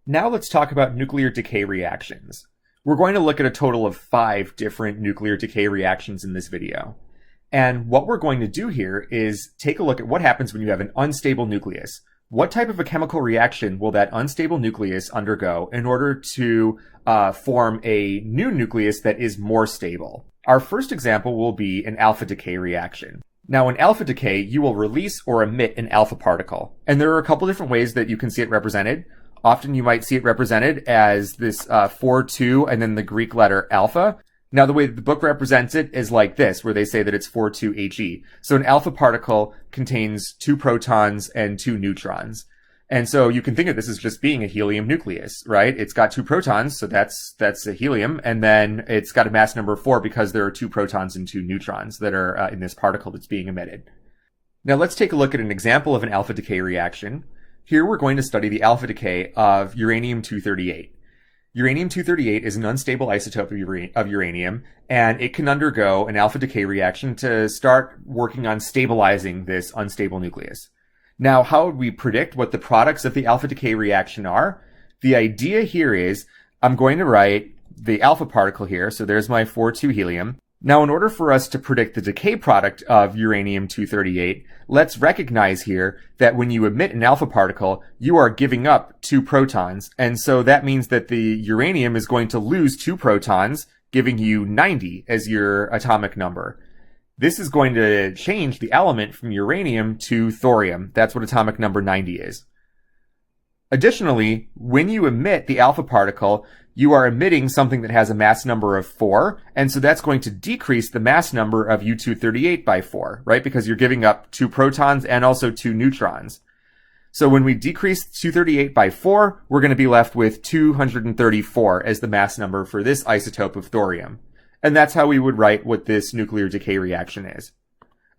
Now let's talk about nuclear decay reactions. We're going to look at a total of 5 different nuclear decay reactions in this video. And what we're going to do here is take a look at what happens when you have an unstable nucleus. What type of a chemical reaction will that unstable nucleus undergo in order to form a new nucleus that is more stable? Our first example will be an alpha decay reaction. Now, in alpha decay, you will release or emit an alpha particle. And there are a couple different ways that you can see it represented. Often you might see it represented as this 4-2 and then the Greek letter alpha. Now, the way that the book represents it is like this, where they say that it's 4-2 He. So an alpha particle contains 2 protons and 2 neutrons. And so you can think of this as just being a helium nucleus, right? It's got 2 protons, so that's a helium. And then it's got a mass number of 4 because there are 2 protons and 2 neutrons that are in this particle that's being emitted. Now let's take a look at an example of an alpha decay reaction. Here we're going to study the alpha decay of uranium-238. Uranium-238 is an unstable isotope of uranium, and it can undergo an alpha decay reaction to start working on stabilizing this unstable nucleus. Now, how would we predict what the products of the alpha decay reaction are? The idea here is I'm going to write the alpha particle here, so there's my 4-2 helium. Now, in order for us to predict the decay product of uranium-238, let's recognize here that when you emit an alpha particle, you are giving up 2 protons. And so that means that the uranium is going to lose 2 protons, giving you 90 as your atomic number. This is going to change the element from uranium to thorium. That's what atomic number 90 is. Additionally, when you emit the alpha particle, you are emitting something that has a mass number of 4, and so that's going to decrease the mass number of U-238 by 4, right? Because you're giving up 2 protons and also 2 neutrons. So when we decrease 238 by 4, we're going to be left with 234 as the mass number for this isotope of thorium. And that's how we would write what this nuclear decay reaction is.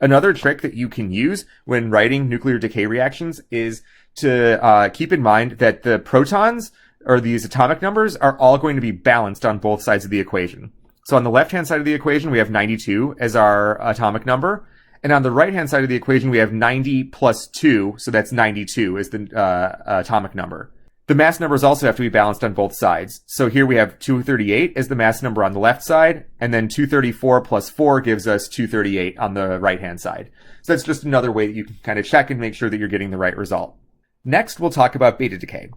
Another trick that you can use when writing nuclear decay reactions is to keep in mind that the protons, or these atomic numbers, are all going to be balanced on both sides of the equation. So on the left-hand side of the equation, we have 92 as our atomic number. And on the right-hand side of the equation, we have 90 plus 2, so that's 92 as the atomic number. The mass numbers also have to be balanced on both sides. So here we have 238 as the mass number on the left side, and then 234 plus 4 gives us 238 on the right-hand side. So that's just another way that you can kind of check and make sure that you're getting the right result. Next, we'll talk about beta decay.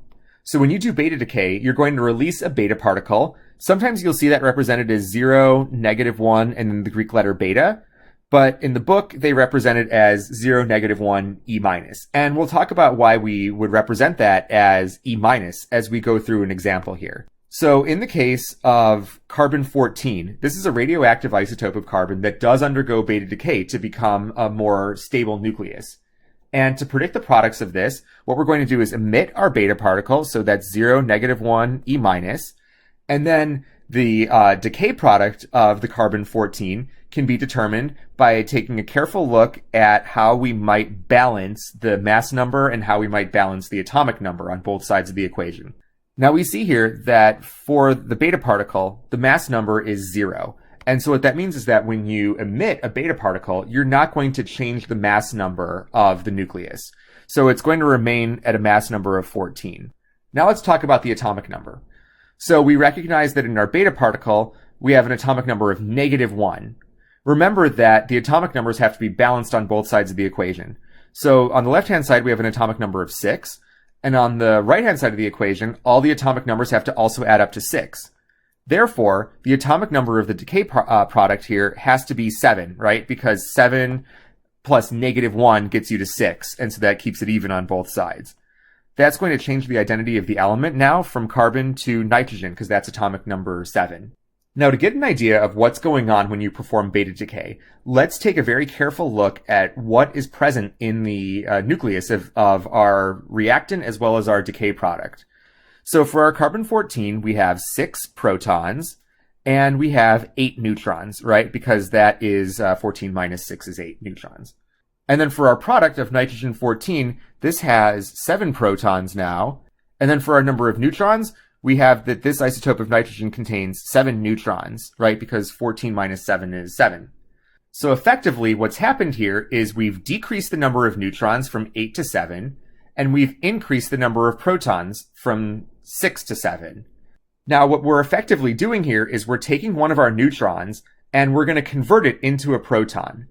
So when you do beta decay, you're going to release a beta particle. Sometimes you'll see that represented as 0, -1, and then the Greek letter beta. But in the book, they represent it as 0, -1, E-. And we'll talk about why we would represent that as E- as we go through an example here. So in the case of carbon-14, this is a radioactive isotope of carbon that does undergo beta decay to become a more stable nucleus. And to predict the products of this, what we're going to do is emit our beta particle, so that's 0, -1, E-. And then the decay product of the carbon-14 can be determined by taking a careful look at how we might balance the mass number and how we might balance the atomic number on both sides of the equation. Now we see here that for the beta particle, the mass number is 0. And so what that means is that when you emit a beta particle, you're not going to change the mass number of the nucleus. So it's going to remain at a mass number of 14. Now let's talk about the atomic number. So we recognize that in our beta particle, we have an atomic number of -1. Remember that the atomic numbers have to be balanced on both sides of the equation. So on the left-hand side, we have an atomic number of 6. And on the right-hand side of the equation, all the atomic numbers have to also add up to 6. Therefore, the atomic number of the decay product here has to be 7, right? Because 7 plus -1 gets you to 6, and so that keeps it even on both sides. That's going to change the identity of the element now from carbon to nitrogen, because that's atomic number 7. Now, to get an idea of what's going on when you perform beta decay, let's take a very careful look at what is present in the nucleus of our reactant as well as our decay product. So for our carbon-14, we have 6 protons, and we have 8 neutrons, right? Because that is 14 minus 6 is 8 neutrons. And then for our product of nitrogen-14, this has 7 protons now. And then for our number of neutrons, we have that this isotope of nitrogen contains 7 neutrons, right? Because 14 minus 7 is 7. So effectively, what's happened here is we've decreased the number of neutrons from 8 to 7, and we've increased the number of protons from 6 to 7. Now, what we're effectively doing here is we're taking one of our neutrons and we're going to convert it into a proton.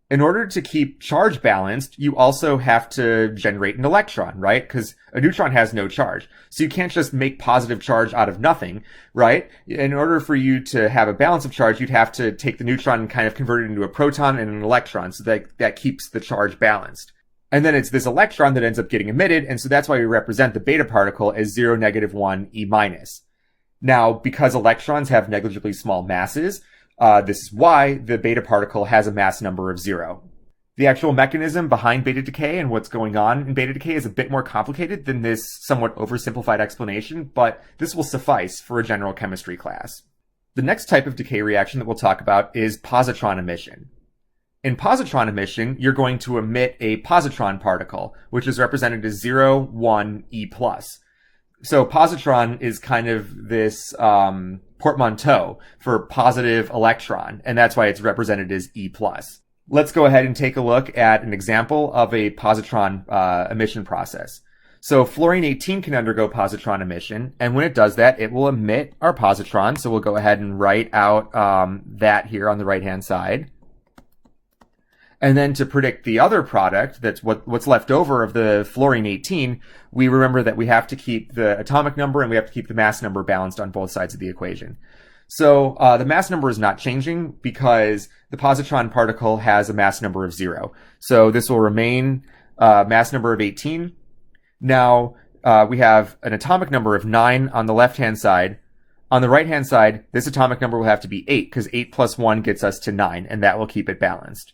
In order to keep charge balanced, you also have to generate an electron, right? Because a neutron has no charge. So you can't just make positive charge out of nothing, right? In order for you to have a balance of charge, you'd have to take the neutron and kind of convert it into a proton and an electron, so that keeps the charge balanced. And then it's this electron that ends up getting emitted, and so that's why we represent the beta particle as 0, -1, E-. Now, because electrons have negligibly small masses, this is why the beta particle has a mass number of 0. The actual mechanism behind beta decay and what's going on in beta decay is a bit more complicated than this somewhat oversimplified explanation, but this will suffice for a general chemistry class. The next type of decay reaction that we'll talk about is positron emission. In positron emission, you're going to emit a positron particle, which is represented as 0, 1, E+. So positron is kind of this portmanteau for positive electron, and that's why it's represented as E+. Let's go ahead and take a look at an example of a positron emission process. So fluorine-18 can undergo positron emission, and when it does that, it will emit our positron. So we'll go ahead and write out that here on the right-hand side. And then to predict the other product, that's what's left over of the fluorine-18, we remember that we have to keep the atomic number and we have to keep the mass number balanced on both sides of the equation. So the mass number is not changing because the positron particle has a mass number of 0. So this will remain mass number of 18. Now we have an atomic number of 9 on the left-hand side. On the right-hand side, this atomic number will have to be 8 because 8 plus 1 gets us to 9, and that will keep it balanced.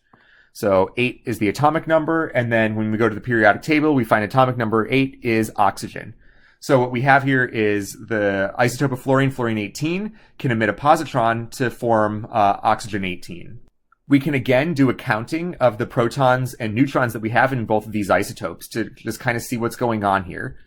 So 8 is the atomic number, and then when we go to the periodic table, we find atomic number 8 is oxygen. So what we have here is the isotope of fluorine, fluorine-18, can emit a positron to form oxygen-18. We can again do a counting of the protons and neutrons that we have in both of these isotopes to just kind of see what's going on here.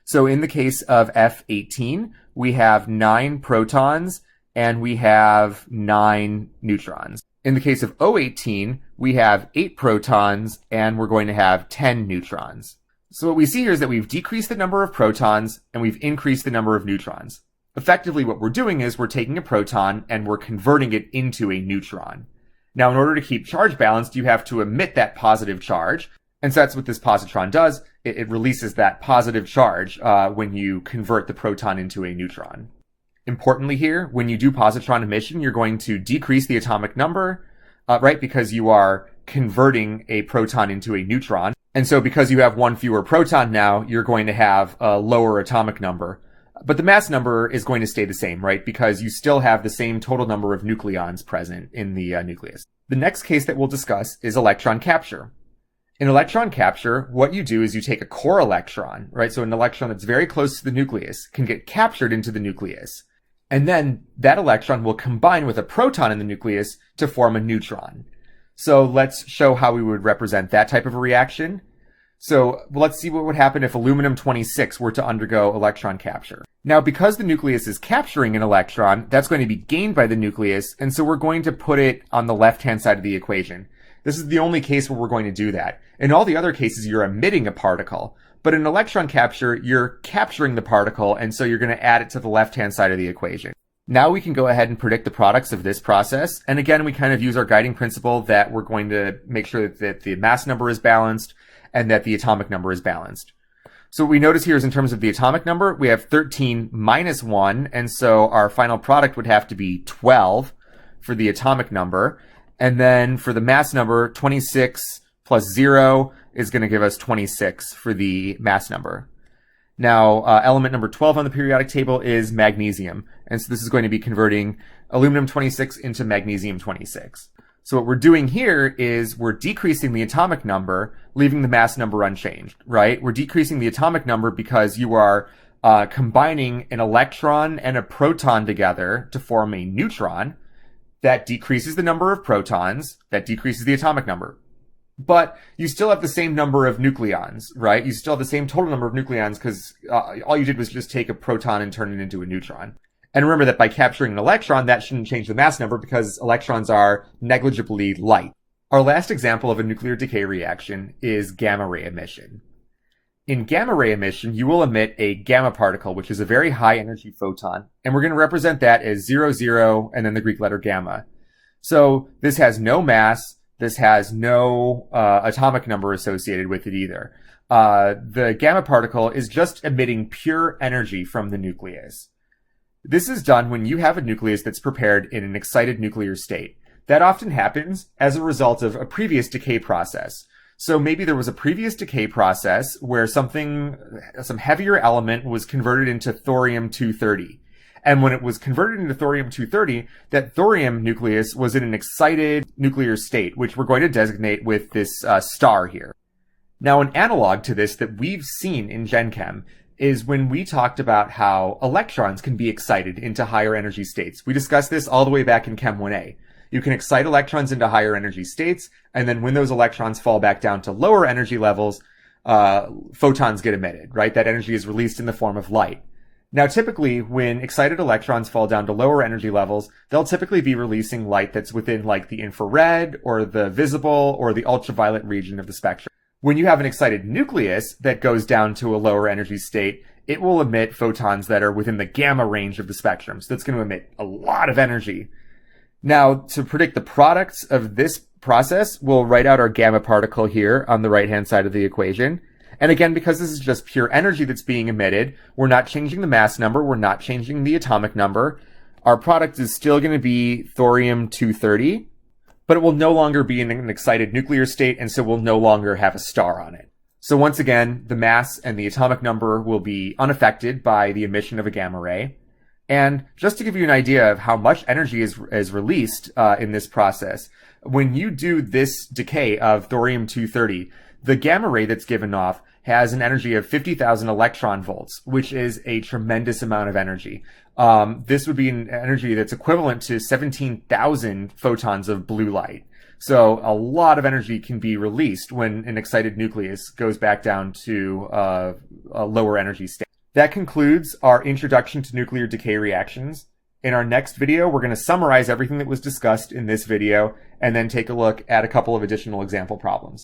So in the case of F18, we have 9 protons and we have 9 neutrons. In the case of O18, we have 8 protons and we're going to have 10 neutrons. So what we see here is that we've decreased the number of protons and we've increased the number of neutrons. Effectively, what we're doing is we're taking a proton and we're converting it into a neutron. Now, in order to keep charge balanced, you have to emit that positive charge. And so that's what this positron does. It releases that positive charge when you convert the proton into a neutron. Importantly here, when you do positron emission, you're going to decrease the atomic number, right? Because you are converting a proton into a neutron. And so because you have one fewer proton now, you're going to have a lower atomic number. But the mass number is going to stay the same, right? Because you still have the same total number of nucleons present in the nucleus. The next case that we'll discuss is electron capture. In electron capture, what you do is you take a core electron, right? So an electron that's very close to the nucleus can get captured into the nucleus. And then that electron will combine with a proton in the nucleus to form a neutron. So let's show how we would represent that type of a reaction. So let's see what would happen if aluminum-26 were to undergo electron capture. Now, because the nucleus is capturing an electron, that's going to be gained by the nucleus, and so we're going to put it on the left-hand side of the equation. This is the only case where we're going to do that. In all the other cases, you're emitting a particle. But in electron capture, you're capturing the particle, and so you're going to add it to the left-hand side of the equation. Now we can go ahead and predict the products of this process. And again, we kind of use our guiding principle that we're going to make sure that the mass number is balanced and that the atomic number is balanced. So what we notice here is in terms of the atomic number, we have 13 minus 1, and so our final product would have to be 12 for the atomic number. And then for the mass number, 26 plus 0 is going to give us 26 for the mass number. Now, element number 12 on the periodic table is magnesium. And so this is going to be converting aluminum-26 into magnesium-26. So what we're doing here is we're decreasing the atomic number, leaving the mass number unchanged, right? We're decreasing the atomic number because you are combining an electron and a proton together to form a neutron. That decreases the number of protons. That decreases the atomic number. But you still have the same number of nucleons, right? You still have the same total number of nucleons because all you did was just take a proton and turn it into a neutron. And remember that by capturing an electron, that shouldn't change the mass number because electrons are negligibly light. Our last example of a nuclear decay reaction is gamma ray emission. In gamma ray emission, you will emit a gamma particle, which is a very high energy photon, and we're going to represent that as 0, 0, and then the Greek letter gamma. So this has no mass, this has no atomic number associated with it either. The gamma particle is just emitting pure energy from the nucleus. This is done when you have a nucleus that's prepared in an excited nuclear state. That often happens as a result of a previous decay process. So maybe there was a previous decay process where some heavier element was converted into thorium-230. And when it was converted into thorium-230, that thorium nucleus was in an excited nuclear state, which we're going to designate with this star here. Now, an analog to this that we've seen in Gen Chem is when we talked about how electrons can be excited into higher energy states. We discussed this all the way back in Chem 1A. You can excite electrons into higher energy states, and then when those electrons fall back down to lower energy levels, photons get emitted, right? That energy is released in the form of light. Now, typically, when excited electrons fall down to lower energy levels, they'll typically be releasing light that's within like the infrared or the visible or the ultraviolet region of the spectrum. When you have an excited nucleus that goes down to a lower energy state, it will emit photons that are within the gamma range of the spectrum. So that's going to emit a lot of energy. Now, to predict the products of this process, we'll write out our gamma particle here on the right-hand side of the equation. And again, because this is just pure energy that's being emitted, we're not changing the mass number, we're not changing the atomic number. Our product is still going to be thorium-230, but it will no longer be in an excited nuclear state, and so will no longer have a star on it. So once again, the mass and the atomic number will be unaffected by the emission of a gamma ray. And just to give you an idea of how much energy is released in this process, when you do this decay of thorium-230, the gamma ray that's given off has an energy of 50,000 electron volts, which is a tremendous amount of energy. This would be an energy that's equivalent to 17,000 photons of blue light. So a lot of energy can be released when an excited nucleus goes back down to a lower energy state. That concludes our introduction to nuclear decay reactions. In our next video, we're going to summarize everything that was discussed in this video and then take a look at a couple of additional example problems.